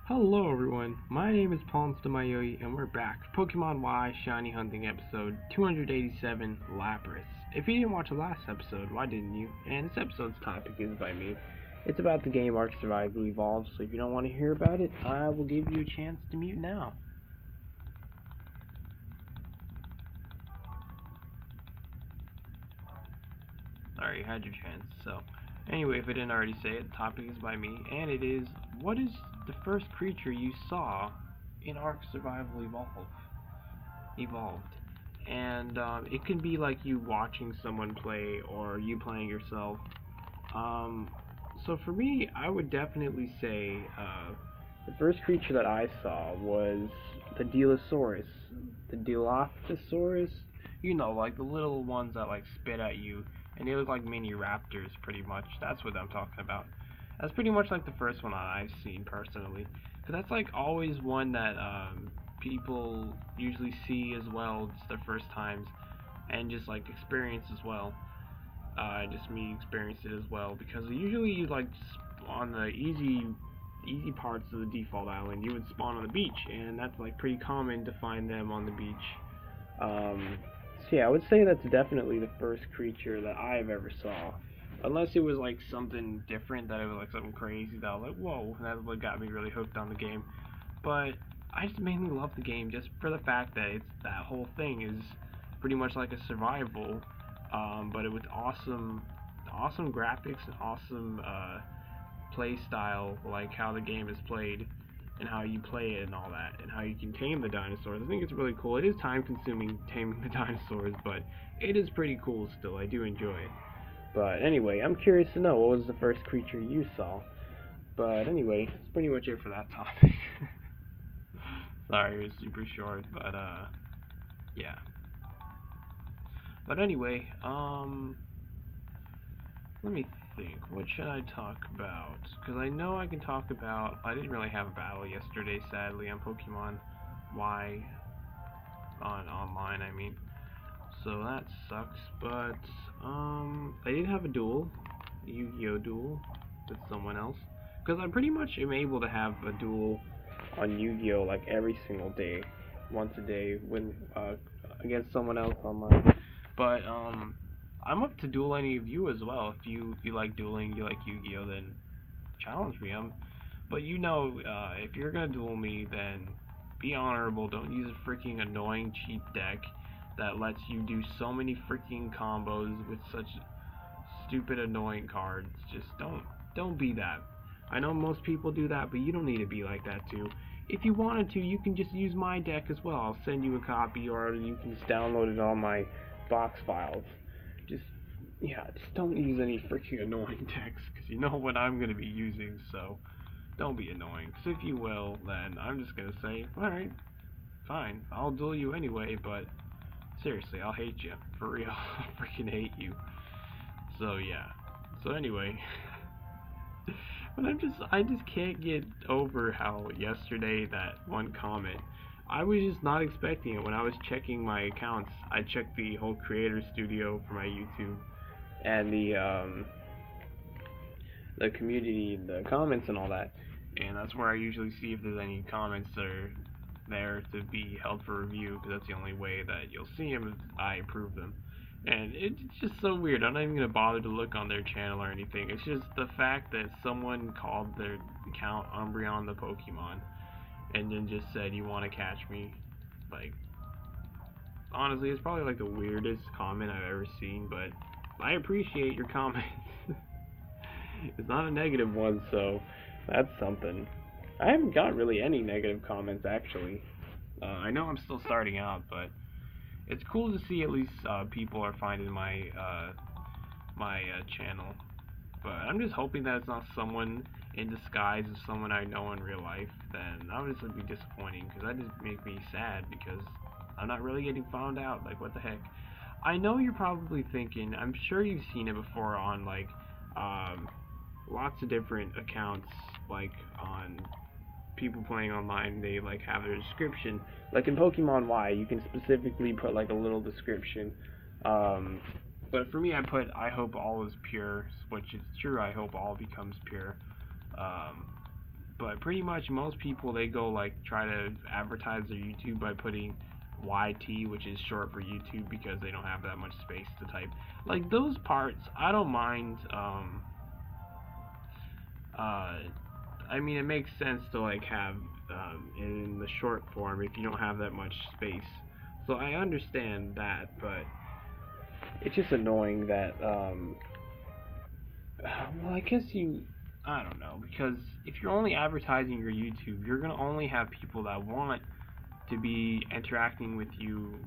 Hello everyone, my name is PauLInstaMyooin and we're back for Pokemon Y Shiny Hunting episode 287, Lapras. If you didn't watch the last episode, why didn't you? And this episode's topic is by me. It's about the game Arc Survival Evolved, so if you don't want to hear about it, I will give you a chance to mute now. Alright, you had your chance. So, anyway, if I didn't already say it, the topic is by me, and it is, what is the first creature you saw in Ark Survival Evolved? And it can be like you watching someone play or you playing yourself. So for me, I would definitely say the first creature that I saw was the Delosaurus. The Dilophosaurus? You know, like the little ones that like spit at you, and they look like mini raptors pretty much. That's what I'm talking about. That's pretty much like the first one I've seen personally. Because that's like always one that people usually see as well, just their first times, and just like experience as well. Just me experienced it as well because usually you like on the easy parts of the default island you would spawn on the beach, and that's like pretty common to find them on the beach. So yeah, I would say that's definitely the first creature that I've ever saw. Unless it was like something different, that it was like something crazy that I was like, whoa, and that's what got me really hooked on the game. But I just mainly love the game just for the fact that that whole thing is pretty much like a survival, but it with awesome graphics and awesome play style, like how the game is played and how you play it and all that, and how you can tame the dinosaurs. I think it's really cool. It is time consuming taming the dinosaurs, but it is pretty cool still. I do enjoy it. But anyway, I'm curious to know what was the first creature you saw. But anyway, that's pretty much it for that topic. Sorry, it was super short, but yeah. But anyway, let me think. What should I talk about? Because I know I can talk about. I didn't really have a battle yesterday, sadly, on Pokemon Y on online. I mean, so that sucks. But I did have a duel, Yu-Gi-Oh duel, with someone else. Because I pretty much am able to have a duel on Yu-Gi-Oh like every single day, once a day, when against someone else online. But I'm up to duel any of you as well. If you like dueling, you like Yu-Gi-Oh, then challenge me. But you know, if you're gonna duel me, then be honorable. Don't use a freaking annoying cheap deck that lets you do so many freaking combos with such stupid annoying cards. Just don't be that. I know most people do that, but you don't need to be like that too. If you wanted to, you can just use my deck as well. I'll send you a copy, or you can just download it on my box files. Just just don't use any freaking annoying decks, because you know what I'm gonna be using. So don't be annoying. Because if you will, then I'm just gonna say, all right, fine, I'll duel you anyway. But seriously, I'll hate you for real. I'll freaking hate you. So yeah. So anyway, but I just can't get over how yesterday that one comment. I was just not expecting it when I was checking my accounts. I checked the whole creator studio for my YouTube and the community, the comments and all that. And that's where I usually see if there's any comments that are there to be held for review, because that's the only way that you'll see them if I approve them. And it's just so weird. I'm not even gonna bother to look on their channel or anything. It's just the fact that someone called their account Umbreon the Pokemon, and then just said, "You want to catch me?" Like, honestly, it's probably like the weirdest comment I've ever seen. But I appreciate your comment. It's not a negative one, so that's something. I haven't got really any negative comments actually. I know I'm still starting out, but it's cool to see at least people are finding my channel. But I'm just hoping that it's not someone in disguise as someone I know in real life. Then that would just be disappointing, because that just makes me sad, because I'm not really getting found out. Like, what the heck? I know you're probably thinking. I'm sure you've seen it before on like um, lots of different accounts, like on people playing online. They like have their description, like in Pokemon Y you can specifically put like a little description, um, but for me I put, "I hope all is pure," which is true. I hope all becomes pure, um, but but pretty much most people, they go like try to advertise their YouTube by putting YT, which is short for YouTube, because they don't have that much space to type. Like those parts, I don't mind. I mean, it makes sense to like have in the short form if you don't have that much space. So I understand that, but it's just annoying that well, I guess I don't know, because if you're only advertising your YouTube, you're gonna only have people that want to be interacting with you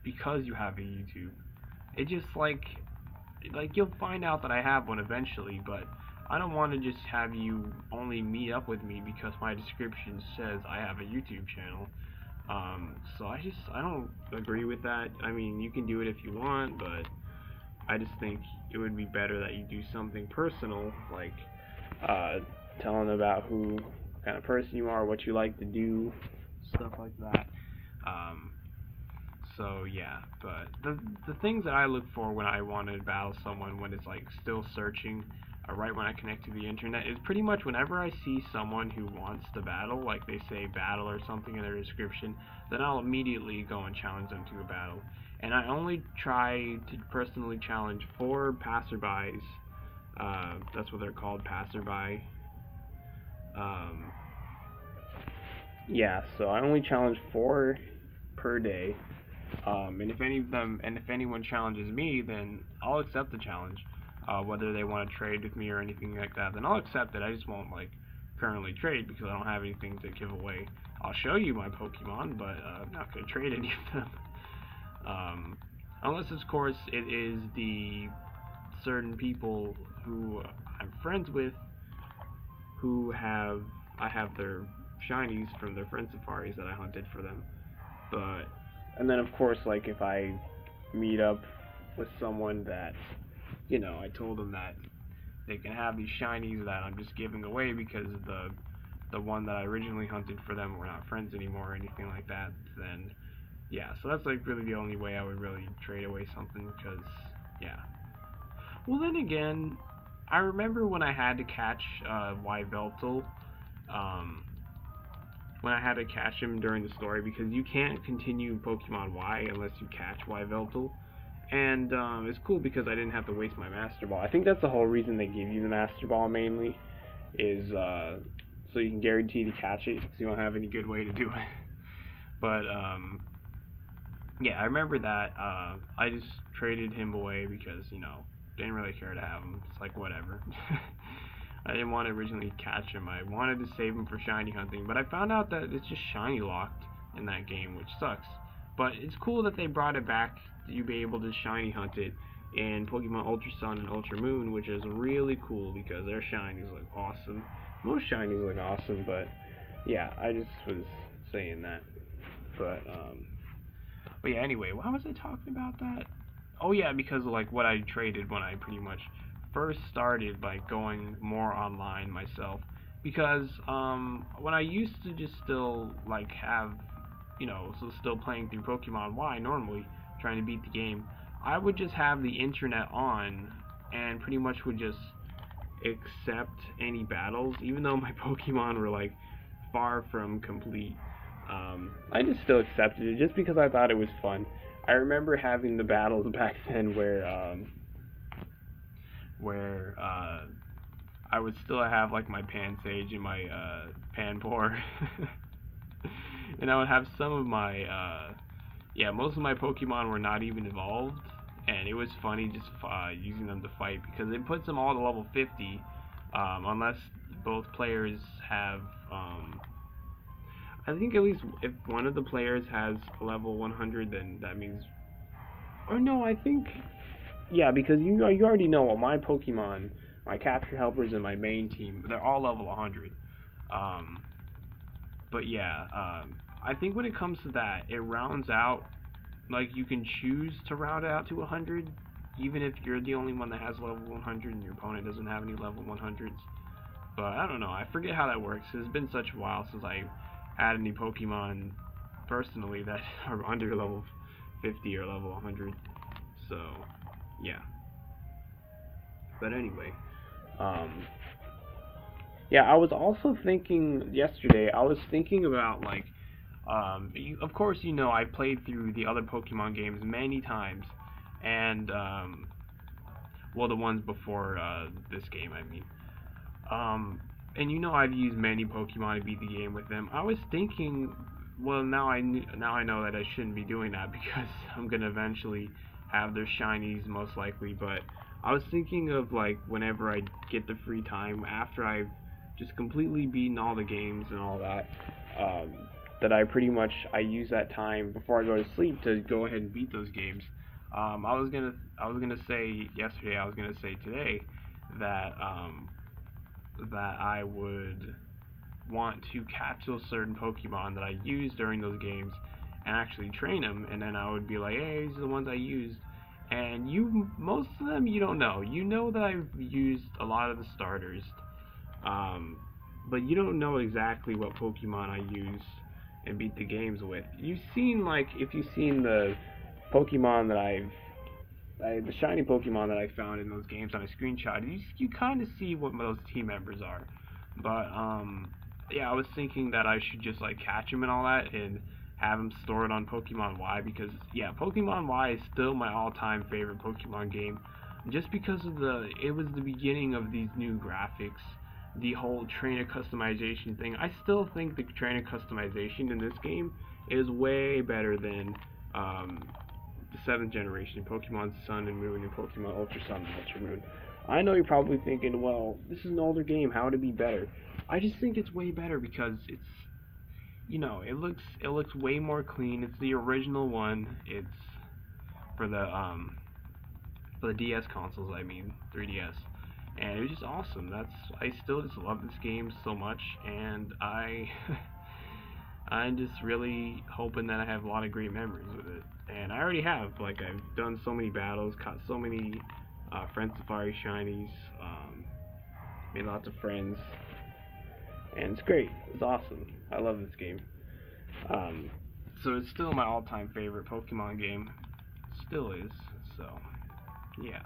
because you have a YouTube. It just like you'll find out that I have one eventually, but I don't want to just have you only meet up with me because my description says I have a YouTube channel. So I don't agree with that. I mean, you can do it if you want, but I just think it would be better that you do something personal, like telling about who kind of person you are, what you like to do, stuff like that. Um, so yeah, but the things that I look for when I want to battle someone when it's like still searching, right when I connect to the internet, is pretty much whenever I see someone who wants to battle, like they say battle or something in their description, then I'll immediately go and challenge them to a battle. And I only try to personally challenge 4 passerbys. That's what they're called, passerby. Um, yeah, so I only challenge 4 per day. And if anyone challenges me, then I'll accept the challenge. Whether they want to trade with me or anything like that, then I'll accept it. I just won't like currently trade because I don't have anything to give away. I'll show you my Pokemon, but I'm not gonna trade any of them. Unless, of course, it is the certain people who I'm friends with who I have their shinies from their friend safaris that I hunted for them. But and then of course, like if I meet up with someone that I told them that they can have these shinies that I'm just giving away because the one that I originally hunted for them, we're not friends anymore or anything like that, then yeah, so that's like really the only way I would really trade away something, because yeah. Well, then again, I remember when I had to catch Yveltal, when I had to catch him during the story, because you can't continue Pokemon Y unless you catch Yveltal. And it's cool because I didn't have to waste my Master Ball. I think that's the whole reason they give you the Master Ball mainly, is so you can guarantee to catch it, because you don't have any good way to do it. But yeah, I remember that. I just traded him away because didn't really care to have him. It's like whatever. I didn't want to originally catch him. I wanted to save him for shiny hunting, but I found out that it's just shiny locked in that game, which sucks. But it's cool that they brought it back, that you be able to shiny hunt it in Pokemon Ultra Sun and Ultra Moon, which is really cool because their shinies look awesome. Most shinies look awesome, but yeah, I just was saying that. But yeah, anyway, why was I talking about that? Oh yeah, because of like what I traded when I pretty much first started like going more online myself. Because when I used to just still like have so still playing through Pokemon Y normally, trying to beat the game, I would just have the internet on and pretty much would just accept any battles, even though my Pokemon were like far from complete. I just still accepted it just because I thought it was fun. I remember having the battles back then where I would still have like my Pansage and my Panpour, and I would have some of my yeah, most of my Pokemon were not even evolved, and it was funny just using them to fight because it puts them all to level 50, unless both players have I think at least if one of the players has level 100, then that means. Or no, I think. Yeah, because you already know all my Pokemon, my capture helpers, and my main team, they're all level 100. But yeah, I think when it comes to that, it rounds out. Like you can choose to round it out to 100, even if you're the only one that has level 100 and your opponent doesn't have any level 100s. But I don't know. I forget how that works. It's been such a while since I had any Pokemon personally that are under level 50 or level 100. So, yeah. But anyway, Yeah, I was also thinking yesterday. I was thinking about like, of course, I played through the other Pokemon games many times, and well, the ones before this game, I mean. And I've used many Pokemon to beat the game with them. I was thinking, well, now I know that I shouldn't be doing that because I'm gonna eventually have their shinies most likely. But I was thinking of like whenever I get the free time after I've just completely beaten all the games and all that, that I use that time before I go to sleep to go ahead and beat those games. I was gonna say yesterday. I was gonna say today that that I would want to catch those certain Pokemon that I used during those games and actually train them, and then I would be like, hey, these are the ones I used. And most of them you don't know. You know that I've used a lot of the starters, um, but you don't know exactly what Pokemon I use and beat the games with. You've seen like if you've seen the Pokemon that the shiny Pokemon that I found in those games on a screenshot, you kind of see what those team members are. But yeah, I was thinking that I should just like catch them and all that, and have them stored on Pokemon Y because yeah, Pokemon Y is still my all-time favorite Pokemon game, just because of it was the beginning of these new graphics, the whole trainer customization thing. I still think the trainer customization in this game is way better than the seventh generation, Pokemon Sun and Moon and Pokemon Ultra Sun and Ultra Moon. I know you're probably thinking, well, this is an older game, how would it be better? I just think it's way better because it looks way more clean. It's the original one. It's for the DS consoles, I mean, 3DS. And it was just awesome. I still just love this game so much, and I'm just really hoping that I have a lot of great memories with it. And I already have. Like, I've done so many battles, caught so many Friend Safari shinies, made lots of friends, and it's great. It's awesome. I love this game. Um, so it's still my all-time favorite Pokemon game. Still is. So, yeah.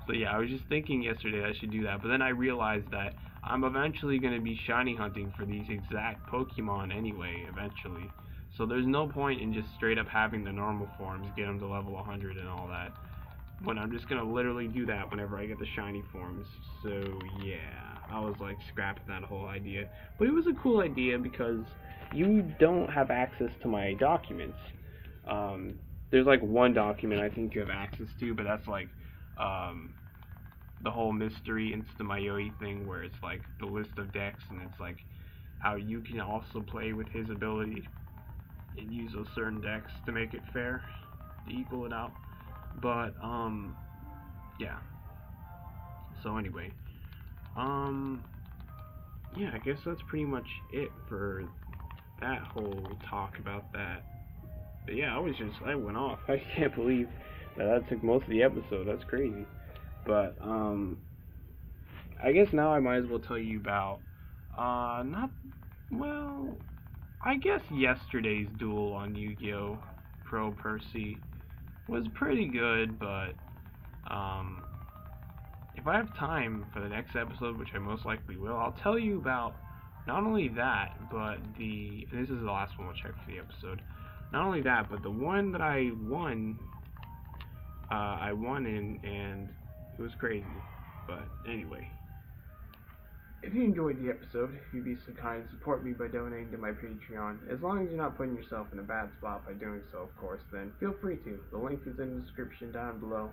So yeah, I was just thinking yesterday I should do that, but then I realized that I'm eventually going to be shiny hunting for these exact Pokemon anyway, eventually. So there's no point in just straight up having the normal forms, get them to level 100 and all that, when I'm just going to literally do that whenever I get the shiny forms. So yeah, I was like scrapping that whole idea. But it was a cool idea because you don't have access to my documents. There's like one document I think you have access to, but that's like um, the whole mystery PauLInstaMyooin thing where it's like the list of decks and it's like how you can also play with his ability and use those certain decks to make it fair, to equal it out. But yeah. So anyway, um yeah, I guess that's pretty much it for that whole talk about that. But yeah, I went off. I can't believe that took most of the episode. That's crazy. But I guess now I might as well tell you about not well, I guess yesterday's duel on Yu-Gi-Oh! Pro Percy was pretty good, but um if I have time for the next episode, which I most likely will, I'll tell you about not only that, but and this is the last one we'll check for the episode. Not only that, but the one that I won in, and it was crazy. But anyway, if you enjoyed the episode, if you'd be so kind to support me by donating to my Patreon, as long as you're not putting yourself in a bad spot by doing so, of course, then feel free to. The link is in the description down below,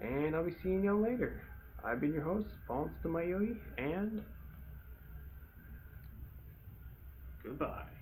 and I'll be seeing you later. I've been your host, PauLInstaMyooin, and goodbye.